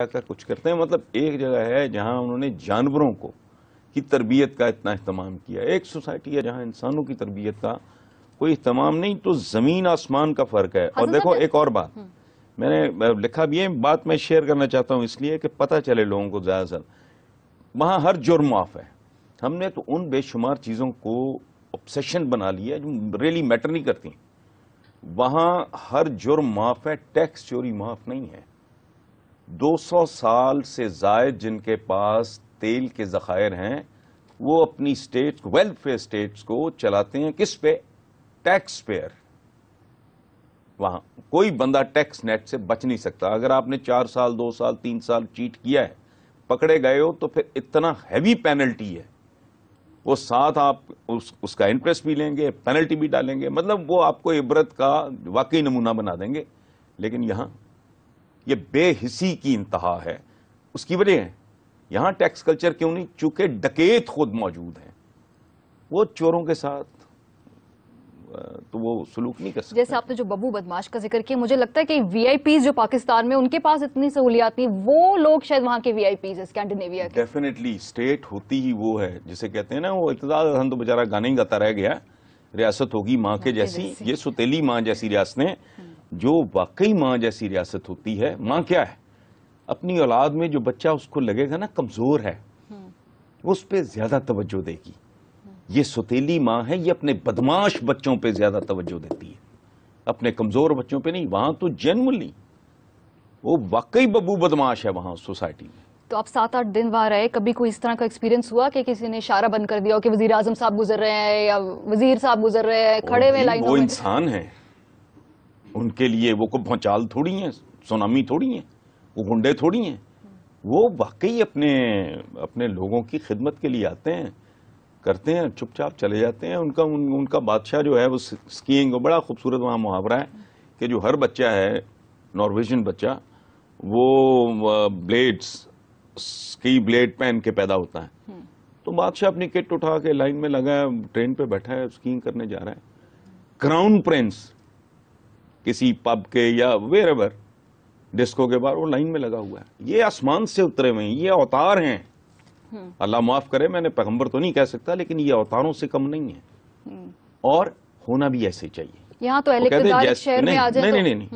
کا کچھ کرتے ہیں. مطلب ایک جگہ ہے جہاں انہوں نے جانوروں کی تربیت کا اتنا اہتمام کیا. ایک سوسائٹی ہے جہاں انسانوں کی تربیت کا کوئی اہتمام نہیں. تو زمین آسمان کا فرق ہے. اور دیکھو ایک اور بات میں نے لکھا بھی ہے, بات میں شیئر کرنا چاہتا ہوں اس لیے کہ پتہ چلے لوگوں کو زیادہ سے. وہاں ہر جرم معاف ہے. ہم نے تو ان بے شمار چیزوں کو obsession بنا لیا جو ریلی میٹر نہیں کرتی. وہاں ہر جرم معاف ہے, ٹیکس چوری معاف نہیں ہے. 200 سال سے زائد جن کے پاس تیل کے ذخائر ہیں وہ اپنی اسٹیٹ ویلفیئر اسٹیٹس کو چلاتے ہیں کس پہ؟ Tax payer. وہاں کوئی بندہ ٹیکس نیٹ سے بچ نہیں سکتا. اگر آپ نے 4 سال 2 سال 3 سال چیٹ کیا ہے, پکڑے گئے ہو, تو پھر اتنا ہیوی پینلٹی ہے. وہ ساتھ آپ اس کا انٹرسٹ بھی لیں گے, پینلٹی بھی ڈالیں گے. مطلب وہ آپ کو عبرت کا واقعی نمونہ بنا دیں گے. لیکن یہاں یہ بے حسی کی انتہا ہے. اس کی وجہ ہے یہاں ٹیکس کلچر کیوں نہیں؟ چونکہ ڈکیت خود موجود ہیں, وہ چوروں کے ساتھ تو وہ سلوک نہیں کر سکتے. جیسے آپ نے جو ببو بدماش کا ذکر کیا, مجھے لگتا ہے کہ وی آئی پیز جو پاکستان میں ان کے پاس اتنی سہولیات نہیں, وہ لوگ شاید وہاں کے وی آئی پیز اسکینڈینیویا کے. ڈیفینیٹلی اسٹیٹ ہوتی ہی وہ ہے جسے کہتے ہیں نا, وہ اقتدار ہم تو بیچارہ گانے ہی گاتا رہ گیا, ریاست ہوگی ماں کے جیسی. یہ ستیلی ماں جیسی ریاستیں, جو واقعی ماں جیسی ریاست ہوتی ہے. ماں کیا ہے؟ اپنی اولاد میں جو بچہ اس کو لگے گا نا کمزور ہے, وہ اس پہ زیادہ توجہ دے گی. یہ ستیلی ماں ہے, یہ اپنے بدماش بچوں پہ زیادہ توجہ دیتی ہے, اپنے کمزور بچوں پہ نہیں. وہاں تو جنرلی وہ واقعی ببو بدماش ہے وہاں سوسائٹی میں. تو آپ 7-8 دن وہاں رہے, کبھی کوئی اس طرح کا ایکسپیرینس ہوا کہ کسی نے اشارہ بند کر دیا ہو کہ وزیر اعظم صاحب گزر رہے ہیں یا وزیر صاحب گزر رہے ہیں, کھڑے ہوئے لائنوں وہ میں؟ انسان ہیں, ان کے لیے وہ کوئی بھونچال تھوڑی ہیں, سونامی تھوڑی ہیں, وہ گنڈے تھوڑی ہیں. وہ واقعی اپنے لوگوں کی خدمت کے لیے آتے ہیں, کرتے ہیں, چپ چاپ چلے جاتے ہیں. ان کا بادشاہ جو ہے وہ اسکیئنگ, بڑا خوبصورت وہاں محاورہ ہے کہ جو ہر بچہ ہے نارویجن بچہ, وہ بلیڈز اسکی بلیڈ پہن کے پیدا ہوتا ہے. تو بادشاہ اپنی کٹ اٹھا کے لائن میں لگا ہے, ٹرین پہ بیٹھا ہے, اسکیئنگ کرنے جا رہا ہے. کراؤن پرنس کسی پب کے یا ویئر ایور ڈسکو کے باہر وہ لائن میں لگا ہوا ہے. یہ آسمان سے اترے ہوئے ہیں, یہ اوتار ہیں. اللہ معاف کرے, میں نے پیغمبر تو نہیں کہہ سکتا, لیکن یہ اوتاروں سے کم نہیں ہے, اور ہونا بھی ایسے چاہیے. یہاں تو اہل اقتدار ایک شہر میں آ جائے تو نہیں,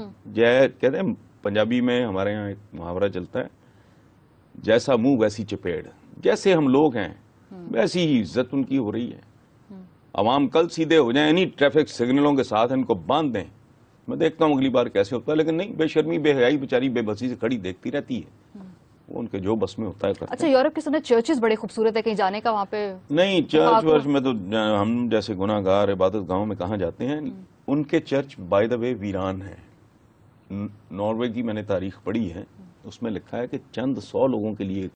کہتے ہیں پنجابی میں ہمارے یہاں ایک محاورہ چلتا ہے, جیسا منہ ویسی چپیڑ. جیسے ہم لوگ ہیں ویسی ہی عزت ان کی ہو رہی ہے. عوام کل سیدھے ہو جائیں, انہیں ٹریفک سگنلوں کے ساتھ ان کو باندھ دیں. میں دیکھتا ہوں اگلی بار کیسے ہوتا ہے, لیکن نہیں, بے شرمی بے حیائی بیچاری بے بسی سے کھڑی دیکھتی رہتی ہے. وہ ان کے جو بس میں ہوتا ہے کرتے ہیں. اچھا, یورپ کی سنت چرچز بڑے خوبصورت ہے, کہیں جانے کا وہاں پہ نہیں, چرچ ورچ میں تو ہم جیسے گناہ گار عبادت گاہوں میں کہاں جاتے ہیں. ان کے چرچ بائی دا وے ویران ہیں. ناروے کی میں نے تاریخ پڑھی ہے, اس میں لکھا ہے کہ چند 100 لوگوں کے لیے